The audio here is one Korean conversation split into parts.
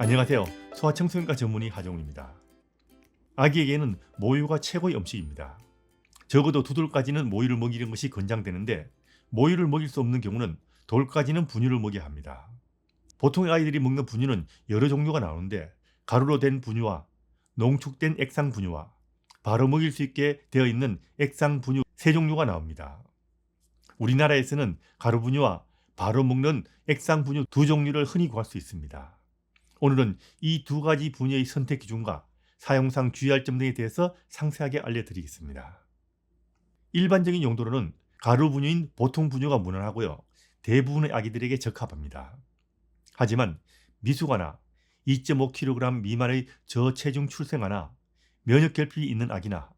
안녕하세요. 소아청소년과 전문의 하정우입니다. 아기에게는 모유가 최고의 음식입니다. 적어도 2돌까지는 모유를 먹이는 것이 권장되는데 모유를 먹일 수 없는 경우는 돌까지는 분유를 먹여야 합니다. 보통 아이들이 먹는 분유는 여러 종류가 나오는데 가루로 된 분유와 농축된 액상 분유와 바로 먹일 수 있게 되어 있는 액상 분유 3종류가 나옵니다. 우리나라에서는 가루 분유와 바로 먹는 액상 분유 2종류를 흔히 구할 수 있습니다. 오늘은 이 2가지 분유의 선택 기준과 사용상 주의할 점 등에 대해서 상세하게 알려드리겠습니다. 일반적인 용도로는 가루 분유인 보통 분유가 무난하고요. 대부분의 아기들에게 적합합니다. 하지만 미숙아나 2.5kg 미만의 저체중 출생아나 면역결핍이 있는 아기나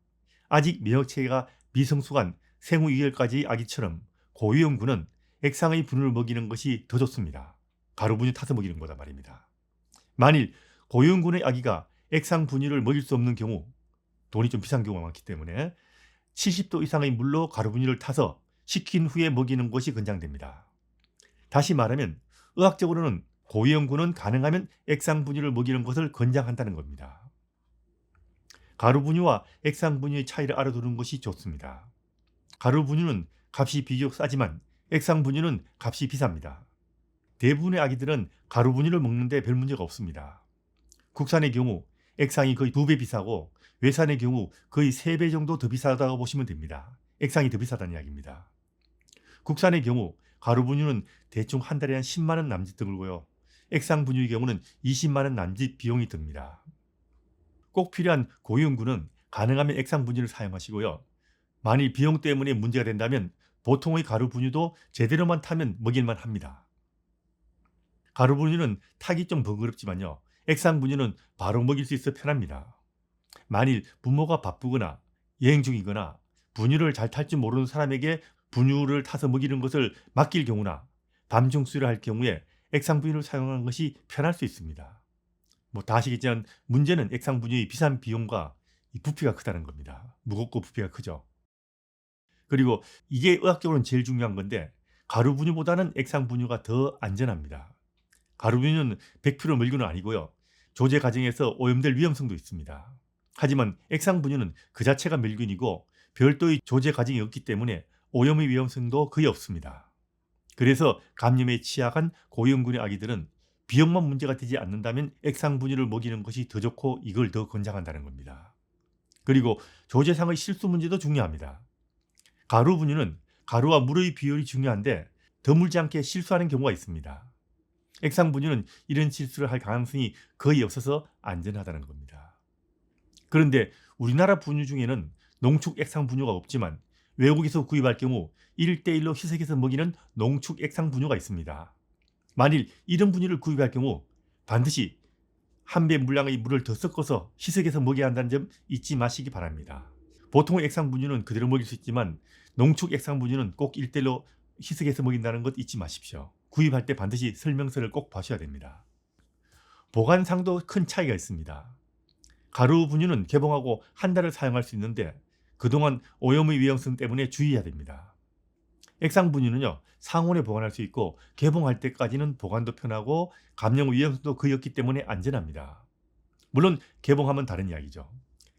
아직 면역체계가 미성숙한 생후 2개월까지의 아기처럼 고위험군은 액상의 분유를 먹이는 것이 더 좋습니다. 가루 분유 타서 먹이는 거다 말입니다. 만일 고위험군의 아기가 액상 분유를 먹일 수 없는 경우, 돈이 좀 비싼 경우가 많기 때문에 70도 이상의 물로 가루 분유를 타서 식힌 후에 먹이는 것이 권장됩니다. 다시 말하면 의학적으로는 고위험군은 가능하면 액상 분유를 먹이는 것을 권장한다는 겁니다. 가루 분유와 액상 분유의 차이를 알아두는 것이 좋습니다. 가루 분유는 값이 비교적 싸지만 액상 분유는 값이 비쌉니다. 대부분의 아기들은 가루 분유를 먹는데 별 문제가 없습니다. 국산의 경우 액상이 거의 2배 비싸고 외산의 경우 거의 3배 정도 더 비싸다고 보시면 됩니다. 액상이 더 비싸다는 이야기입니다. 국산의 경우 가루 분유는 대충 한 달에 한 10만 원 남짓 들고요. 액상 분유의 경우는 20만 원 남짓 비용이 듭니다. 꼭 필요한 고위험군은 가능하면 액상 분유를 사용하시고요. 만일 비용 때문에 문제가 된다면 보통의 가루 분유도 제대로만 타면 먹일만 합니다. 가루 분유는 타기 좀 번거롭지만요. 액상 분유는 바로 먹일 수 있어 편합니다. 만일 부모가 바쁘거나 여행 중이거나 분유를 잘 탈 줄 모르는 사람에게 분유를 타서 먹이는 것을 맡길 경우나 밤중 수유를 할 경우에 액상 분유를 사용하는 것이 편할 수 있습니다. 다 아시겠지만 문제는 액상 분유의 비싼 비용과 이 부피가 크다는 겁니다. 무겁고 부피가 크죠. 그리고 이게 의학적으로는 제일 중요한 건데 가루 분유보다는 액상 분유가 더 안전합니다. 가루 분유는 100% 멸균은 아니고요. 조제 과정에서 오염될 위험성도 있습니다. 하지만 액상 분유는 그 자체가 멸균이고 별도의 조제 과정이 없기 때문에 오염의 위험성도 거의 없습니다. 그래서 감염에 취약한 고위험군의 아기들은 비용만 문제가 되지 않는다면 액상 분유를 먹이는 것이 더 좋고 이걸 더 권장한다는 겁니다. 그리고 조제상의 실수 문제도 중요합니다. 가루 분유는 가루와 물의 비율이 중요한데 더 물지 않게 실수하는 경우가 있습니다. 액상 분유는 이런 실수를 할 가능성이 거의 없어서 안전하다는 겁니다. 그런데 우리나라 분유 중에는 농축 액상 분유가 없지만 외국에서 구입할 경우 1:1로 희석해서 먹이는 농축 액상 분유가 있습니다. 만일 이런 분유를 구입할 경우 반드시 한 배 물량의 물을 더 섞어서 희석해서 먹여야 한다는 점 잊지 마시기 바랍니다. 보통의 액상 분유는 그대로 먹일 수 있지만 농축 액상 분유는 꼭 1:1로 희석해서 먹인다는 것 잊지 마십시오. 구입할 때 반드시 설명서를 꼭 봐셔야 됩니다. 보관상도 큰 차이가 있습니다. 가루 분유는 개봉하고 한 달을 사용할 수 있는데 그동안 오염의 위험성 때문에 주의해야 됩니다. 액상 분유는요, 상온에 보관할 수 있고 개봉할 때까지는 보관도 편하고 감염 위험성도 거의 없기 때문에 안전합니다. 물론 개봉하면 다른 이야기죠.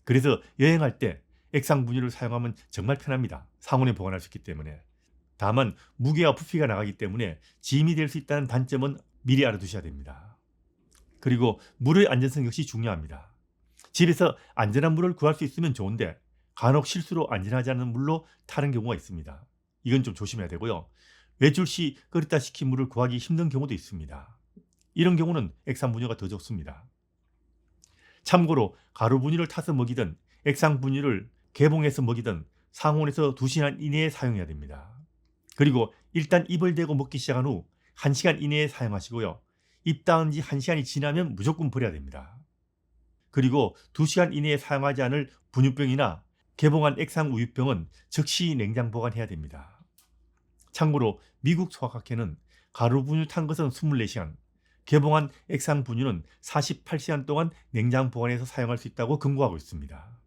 그래서 여행할 때 액상 분유를 사용하면 정말 편합니다. 상온에 보관할 수 있기 때문에. 다만 무게와 부피가 나가기 때문에 짐이 될 수 있다는 단점은 미리 알아두셔야 됩니다. 그리고 물의 안전성 역시 중요합니다. 집에서 안전한 물을 구할 수 있으면 좋은데 간혹 실수로 안전하지 않은 물로 타는 경우가 있습니다. 이건 좀 조심해야 되고요. 외출 시 끓였다 식힌 물을 구하기 힘든 경우도 있습니다. 이런 경우는 액상 분유가 더 좋습니다. 참고로 가루 분유를 타서 먹이든 액상 분유를 개봉해서 먹이든 상온에서 2시간 이내에 사용해야 됩니다. 그리고 일단 입을 대고 먹기 시작한 후 1시간 이내에 사용하시고요. 입 닿은 지 1시간이 지나면 무조건 버려야 됩니다. 그리고 2시간 이내에 사용하지 않을 분유병이나 개봉한 액상 우유병은 즉시 냉장 보관해야 됩니다. 참고로 미국 소아학회는 가루 분유 탄 것은 24시간, 개봉한 액상 분유는 48시간 동안 냉장 보관해서 사용할 수 있다고 권고하고 있습니다.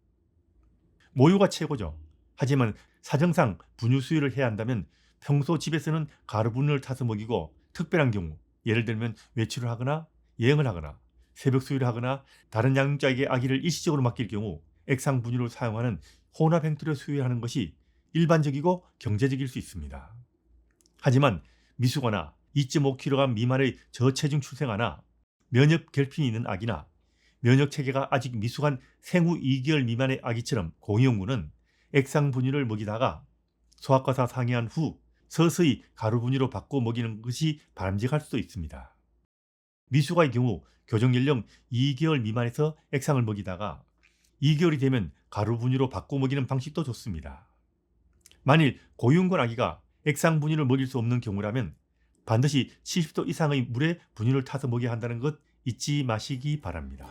모유가 최고죠. 하지만 사정상 분유 수유를 해야 한다면 평소 집에서는 가루 분유를 타서 먹이고 특별한 경우, 예를 들면 외출을 하거나 여행을 하거나 새벽 수유를 하거나 다른 양육자에게 아기를 일시적으로 맡길 경우 액상 분유를 사용하는 혼합 행태로 수유하는 것이 일반적이고 경제적일 수 있습니다. 하지만 미숙아나 2.5kg 미만의 저체중 출생아나 면역 결핍이 있는 아기나 면역 체계가 아직 미숙한 생후 2개월 미만의 아기처럼 공이용군은 액상 분유를 먹이다가 소아과사 상의한 후 서서히 가루 분유로 바꿔 먹이는 것이 바람직할 수도 있습니다. 미숙아의 경우 교정 연령 2개월 미만에서 액상을 먹이다가 2개월이 되면 가루 분유로 바꿔 먹이는 방식도 좋습니다. 만일 고위험군 아기가 액상 분유를 먹일 수 없는 경우라면 반드시 70도 이상의 물에 분유를 타서 먹여야 한다는 것 잊지 마시기 바랍니다.